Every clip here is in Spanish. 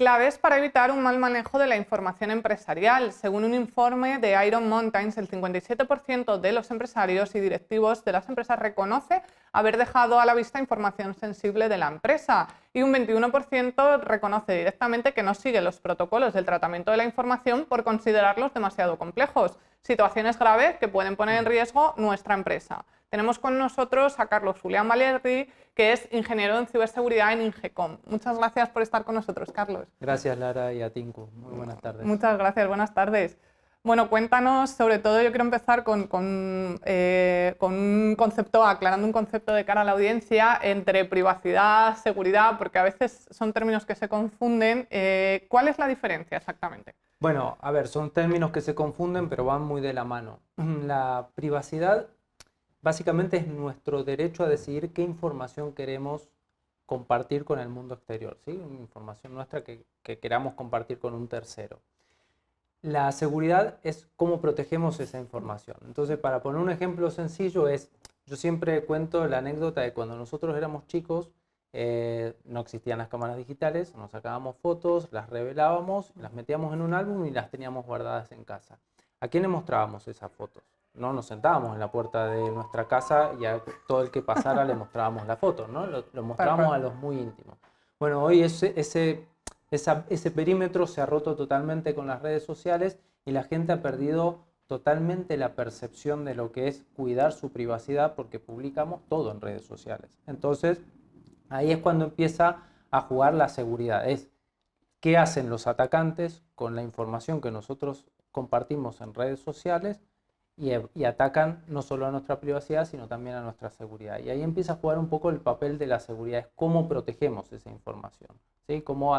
Claves para evitar un mal manejo de la información empresarial. Según un informe de Iron Mountains, el 57% de los empresarios y directivos de las empresas reconoce haber dejado a la vista información sensible de la empresa y un 21% reconoce directamente que no sigue los protocolos del tratamiento de la información por considerarlos demasiado complejos. Situaciones graves que pueden poner en riesgo nuestra empresa. Tenemos con nosotros a Carlos Julián Valerdi, que es ingeniero en ciberseguridad en Ingecom. Muchas gracias por estar con nosotros, Carlos. Gracias, Lara, y a Tinku. Muy buenas tardes. Muchas gracias, buenas tardes. Bueno, cuéntanos, sobre todo yo quiero empezar con un concepto, aclarando un concepto de cara a la audiencia entre privacidad, seguridad, porque a veces son términos que se confunden. ¿Cuál es la diferencia exactamente? Bueno, a ver, son términos que se confunden, pero van muy de la mano. La privacidad básicamente es nuestro derecho a decidir qué información queremos compartir con el mundo exterior, ¿sí? Información nuestra que queramos compartir con un tercero. La seguridad es cómo protegemos esa información. Entonces, para poner un ejemplo sencillo yo siempre cuento la anécdota de cuando nosotros éramos chicos, no existían las cámaras digitales, nos sacábamos fotos, las revelábamos, las metíamos en un álbum y las teníamos guardadas en casa. ¿A quién le mostrábamos esas fotos? No nos sentábamos en la puerta de nuestra casa y a todo el que pasara le mostrábamos la foto, ¿no? Lo mostrábamos a los muy íntimos. Bueno, hoy ese perímetro se ha roto totalmente con las redes sociales y la gente ha perdido totalmente la percepción de lo que es cuidar su privacidad porque publicamos todo en redes sociales. Entonces, ahí es cuando empieza a jugar la seguridad. Es qué hacen los atacantes con la información que nosotros compartimos en redes sociales y atacan no solo a nuestra privacidad, sino también a nuestra seguridad. Y ahí empieza a jugar un poco el papel de la seguridad, es cómo protegemos esa información, ¿sí? Cómo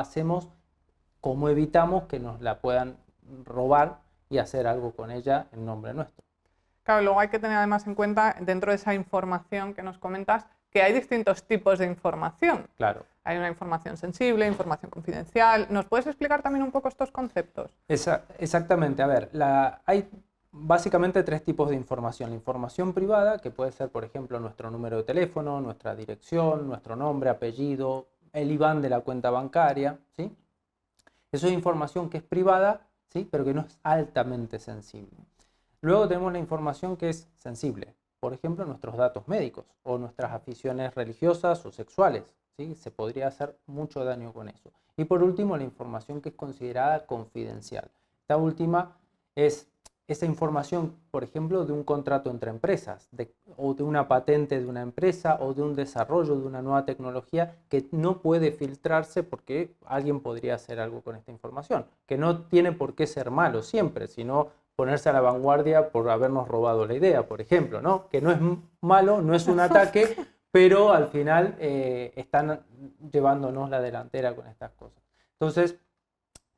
evitamos que nos la puedan robar y hacer algo con ella en nombre nuestro. Claro, luego hay que tener además en cuenta, dentro de esa información que nos comentas, que hay distintos tipos de información. Claro. Hay una información sensible, información confidencial. ¿Nos puedes explicar también un poco estos conceptos? Exactamente. A ver, hay básicamente tres tipos de información. La información privada, que puede ser, por ejemplo, nuestro número de teléfono, nuestra dirección, nuestro nombre, apellido, el IBAN de la cuenta bancaria, ¿sí? Eso es información que es privada, ¿sí? Pero que no es altamente sensible. Luego tenemos la información que es sensible. Por ejemplo, nuestros datos médicos o nuestras aficiones religiosas o sexuales, ¿sí? Se podría hacer mucho daño con eso. Y por último, la información que es considerada confidencial. Esta última es esa información, por ejemplo, de un contrato entre empresas, o de una patente de una empresa, o de un desarrollo de una nueva tecnología que no puede filtrarse porque alguien podría hacer algo con esta información, que no tiene por qué ser malo siempre, sino ponerse a la vanguardia por habernos robado la idea, por ejemplo, ¿no? Que no es malo, no es un ataque, pero al final están llevándonos la delantera con estas cosas. Entonces,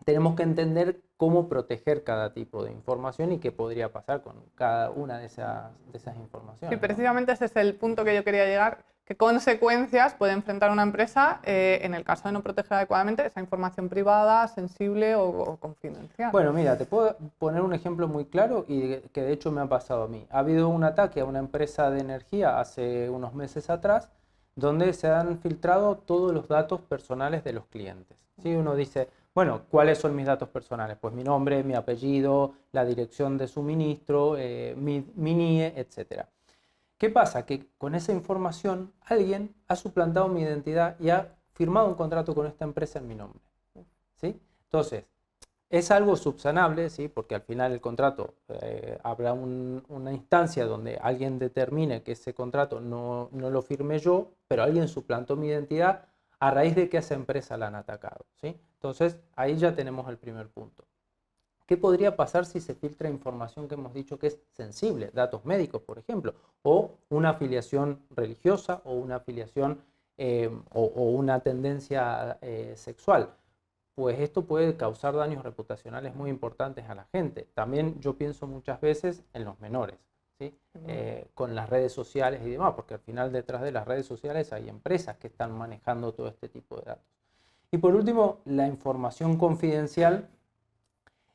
tenemos que entender cómo proteger cada tipo de información y qué podría pasar con cada una de esas informaciones. Sí, precisamente ese es el punto que yo quería llegar. ¿Qué consecuencias puede enfrentar una empresa en el caso de no proteger adecuadamente esa información privada, sensible o confidencial? Bueno, mira, te puedo poner un ejemplo muy claro y que de hecho me ha pasado a mí. Ha habido un ataque a una empresa de energía hace unos meses atrás donde se han filtrado todos los datos personales de los clientes. ¿Sí? Uno dice, bueno, ¿cuáles son mis datos personales? Pues mi nombre, mi apellido, la dirección de suministro, mi NIE, etc. ¿Qué pasa? Que con esa información alguien ha suplantado mi identidad y ha firmado un contrato con esta empresa en mi nombre, ¿sí? Entonces, es algo subsanable, ¿sí? Porque al final el contrato, habrá una instancia donde alguien determine que ese contrato no lo firmé yo, pero alguien suplantó mi identidad a raíz de que a esa empresa la han atacado, ¿sí? Entonces, ahí ya tenemos el primer punto. ¿Qué podría pasar si se filtra información que hemos dicho que es sensible? Datos médicos, por ejemplo, o una afiliación religiosa o una afiliación o una tendencia sexual. Pues esto puede causar daños reputacionales muy importantes a la gente. También yo pienso muchas veces en los menores, ¿sí? Con las redes sociales y demás, porque al final detrás de las redes sociales hay empresas que están manejando todo este tipo de datos. Y por último, la información confidencial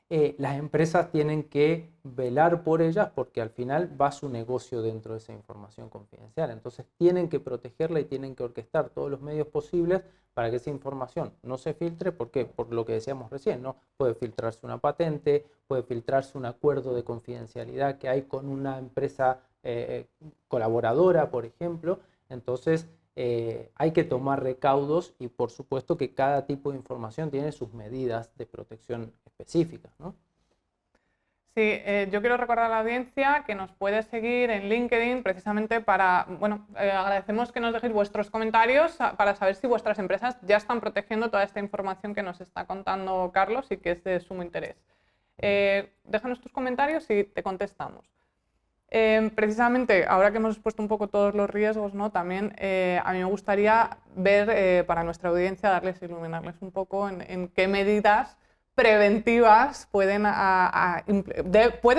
las empresas tienen que velar por ellas porque al final va su negocio dentro de esa información confidencial. Entonces tienen que protegerla y tienen que orquestar todos los medios posibles para que esa información no se filtre. ¿Por qué? Por lo que decíamos recién, ¿no? Puede filtrarse una patente, puede filtrarse un acuerdo de confidencialidad que hay con una empresa colaboradora, por ejemplo. Entonces hay que tomar recaudos y por supuesto que cada tipo de información tiene sus medidas de protección específicas, ¿no? Sí, yo quiero recordar a la audiencia que nos puede seguir en LinkedIn precisamente para, bueno, agradecemos que nos dejéis vuestros comentarios para saber si vuestras empresas ya están protegiendo toda esta información que nos está contando Carlos y que es de sumo interés. Déjanos tus comentarios y te contestamos. Precisamente, ahora que hemos expuesto un poco todos los riesgos, ¿no? También a mí me gustaría ver para nuestra audiencia, iluminarles un poco en qué medidas preventivas pueden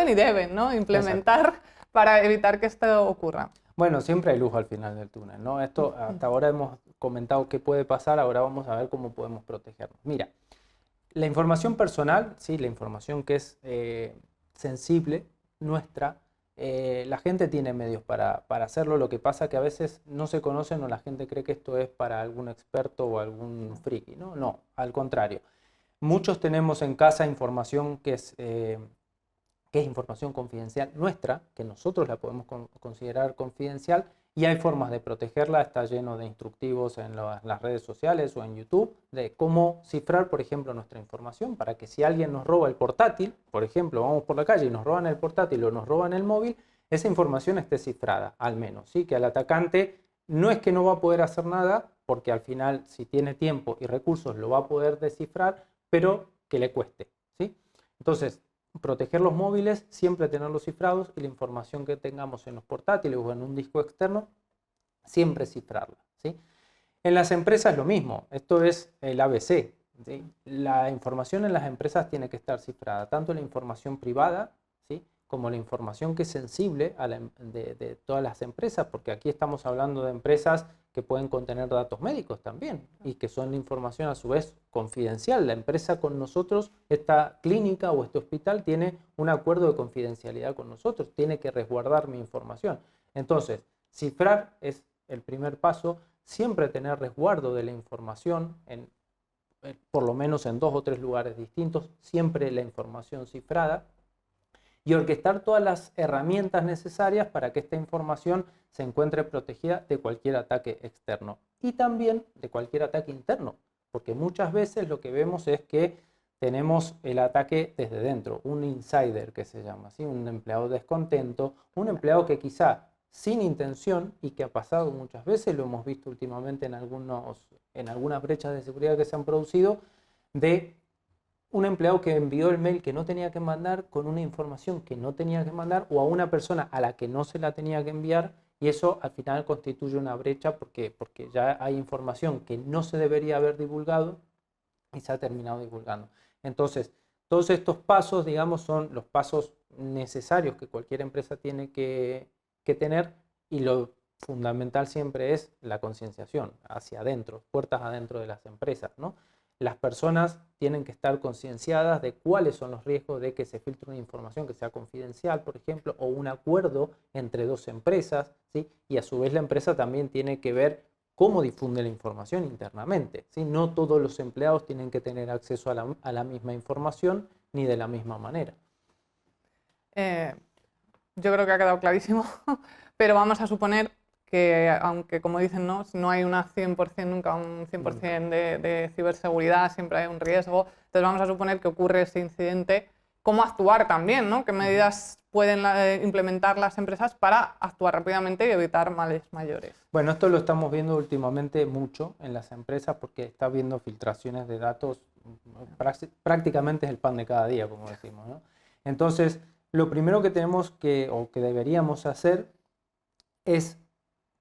y deben, ¿no? implementar. Exacto. Para evitar que esto ocurra. Bueno, siempre hay luz al final del túnel, ¿no? Esto hasta ahora hemos comentado qué puede pasar, ahora vamos a ver cómo podemos protegernos. Mira, la información personal, sí, la información que es sensible, nuestra, la gente tiene medios para hacerlo, lo que pasa que a veces no se conocen o la gente cree que esto es para algún experto o algún friki, ¿no? No, al contrario. Muchos tenemos en casa información que es información confidencial nuestra, que nosotros la podemos considerar confidencial, y hay formas de protegerla. Está lleno de instructivos en las redes sociales o en YouTube de cómo cifrar, por ejemplo, nuestra información para que si alguien nos roba el portátil, por ejemplo, vamos por la calle y nos roban el portátil o nos roban el móvil, esa información esté cifrada, al menos, ¿sí? Que al atacante no es que no va a poder hacer nada, porque al final, si tiene tiempo y recursos, lo va a poder descifrar, pero que le cueste, ¿sí? Entonces, proteger los móviles, siempre tenerlos cifrados, y la información que tengamos en los portátiles o en un disco externo, siempre cifrarla, ¿sí? En las empresas lo mismo, esto es el ABC, ¿sí? La información en las empresas tiene que estar cifrada, tanto la información privada, ¿sí? Como la información que es sensible de todas las empresas, porque aquí estamos hablando de empresas que pueden contener datos médicos también y que son información a su vez confidencial. La empresa con nosotros, esta clínica o este hospital tiene un acuerdo de confidencialidad con nosotros, tiene que resguardar mi información. Entonces, cifrar es el primer paso, siempre tener resguardo de la información, por lo menos en 2 o 3 lugares distintos, siempre la información cifrada, y orquestar todas las herramientas necesarias para que esta información se encuentre protegida de cualquier ataque externo y también de cualquier ataque interno, porque muchas veces lo que vemos es que tenemos el ataque desde dentro, un insider que se llama, ¿sí? Un empleado descontento, un empleado que quizá sin intención, y que ha pasado muchas veces, lo hemos visto últimamente en algunas brechas de seguridad que se han producido, de un empleado que envió el mail que no tenía que mandar con una información que no tenía que mandar, o a una persona a la que no se la tenía que enviar, y eso al final constituye una brecha porque ya hay información que no se debería haber divulgado y se ha terminado divulgando. Entonces, todos estos pasos, digamos, son los pasos necesarios que cualquier empresa tiene que tener, y lo fundamental siempre es la concienciación hacia adentro, puertas adentro de las empresas, ¿no? Las personas tienen que estar concienciadas de cuáles son los riesgos de que se filtre una información que sea confidencial, por ejemplo, o un acuerdo entre 2 empresas, ¿sí? Y a su vez la empresa también tiene que ver cómo difunde la información internamente, ¿sí? No todos los empleados tienen que tener acceso a la misma información ni de la misma manera. Yo creo que ha quedado clarísimo, pero vamos a suponer que, aunque como dicen, no hay una 100%, nunca un 100% de ciberseguridad, siempre hay un riesgo. Entonces vamos a suponer que ocurre ese incidente, ¿cómo actuar también, ¿no? ¿Qué medidas pueden implementar las empresas para actuar rápidamente y evitar males mayores? Bueno, esto lo estamos viendo últimamente mucho en las empresas porque está habiendo filtraciones de datos, prácticamente es el pan de cada día, como decimos, ¿no? Entonces, lo primero que tenemos que deberíamos hacer es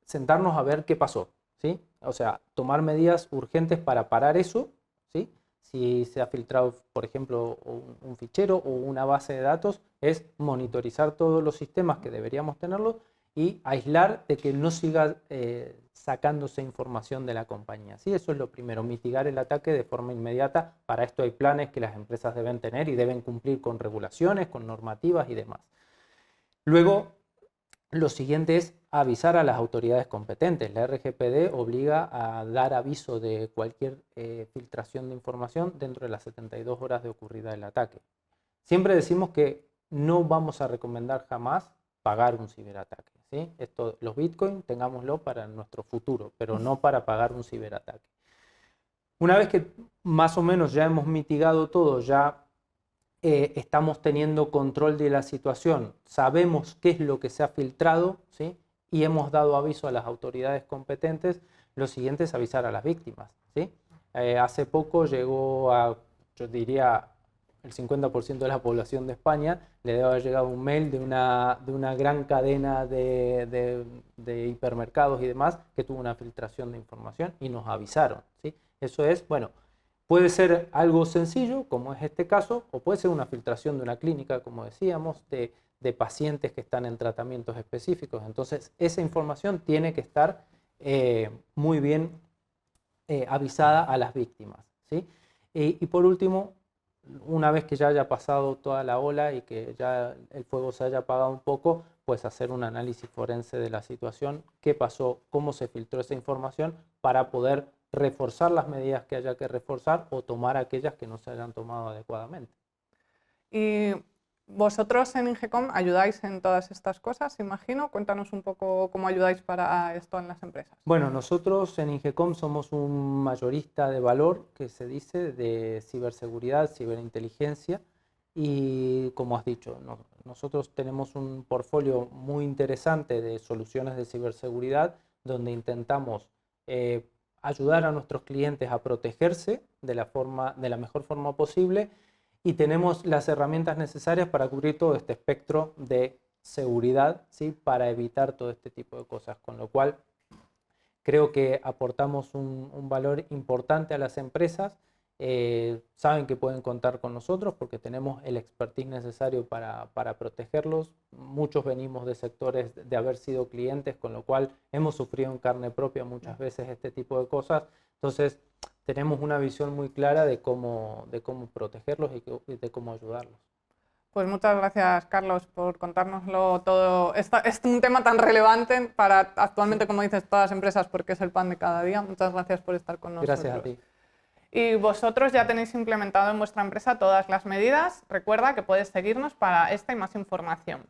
sentarnos a ver qué pasó, ¿sí? O sea, tomar medidas urgentes para parar eso, ¿sí? Si se ha filtrado, por ejemplo, un fichero o una base de datos, es monitorizar todos los sistemas que deberíamos tenerlos y aislar de que no siga sacándose información de la compañía. ¿Sí? Eso es lo primero, mitigar el ataque de forma inmediata. Para esto hay planes que las empresas deben tener y deben cumplir con regulaciones, con normativas y demás. Luego, lo siguiente es avisar a las autoridades competentes. La RGPD obliga a dar aviso de cualquier filtración de información dentro de las 72 horas de ocurrida el ataque. Siempre decimos que no vamos a recomendar jamás pagar un ciberataque, ¿sí? Esto, los Bitcoin, tengámoslo para nuestro futuro, pero no para pagar un ciberataque. Una vez que más o menos ya hemos mitigado todo, ya estamos teniendo control de la situación, sabemos qué es lo que se ha filtrado, ¿sí? Y hemos dado aviso a las autoridades competentes, lo siguiente es avisar a las víctimas, ¿sí? Hace poco llegó a, yo diría, el 50% de la población de España, le debe haber llegado un mail de una gran cadena de hipermercados y demás que tuvo una filtración de información y nos avisaron, ¿sí? Eso es, bueno, puede ser algo sencillo, como es este caso, o puede ser una filtración de una clínica, como decíamos, de pacientes que están en tratamientos específicos. Entonces, esa información tiene que estar muy bien avisada a las víctimas, ¿sí? Y por último, una vez que ya haya pasado toda la ola y que ya el fuego se haya apagado un poco, pues hacer un análisis forense de la situación, qué pasó, cómo se filtró esa información, para poder reforzar las medidas que haya que reforzar o tomar aquellas que no se hayan tomado adecuadamente. Y vosotros en Ingecom ayudáis en todas estas cosas, imagino. Cuéntanos un poco cómo ayudáis para esto en las empresas. Bueno, nosotros en Ingecom somos un mayorista de valor, que se dice, de ciberseguridad, ciberinteligencia, y como has dicho, nosotros tenemos un portfolio muy interesante de soluciones de ciberseguridad donde intentamos ayudar a nuestros clientes a protegerse de la mejor forma posible, y tenemos las herramientas necesarias para cubrir todo este espectro de seguridad, ¿sí? Para evitar todo este tipo de cosas, con lo cual creo que aportamos un valor importante a las empresas. Saben que pueden contar con nosotros porque tenemos el expertise necesario para protegerlos. Muchos venimos de sectores de haber sido clientes, con lo cual hemos sufrido en carne propia muchas veces este tipo de cosas. Entonces, tenemos una visión muy clara de cómo protegerlos y de cómo ayudarlos. Pues muchas gracias, Carlos, por contárnoslo todo. Es un tema tan relevante para actualmente, como dices, todas las empresas, porque es el pan de cada día. Muchas gracias por estar con nosotros. Gracias a ti. Y vosotros ya tenéis implementado en vuestra empresa todas las medidas. Recuerda que puedes seguirnos para esta y más información.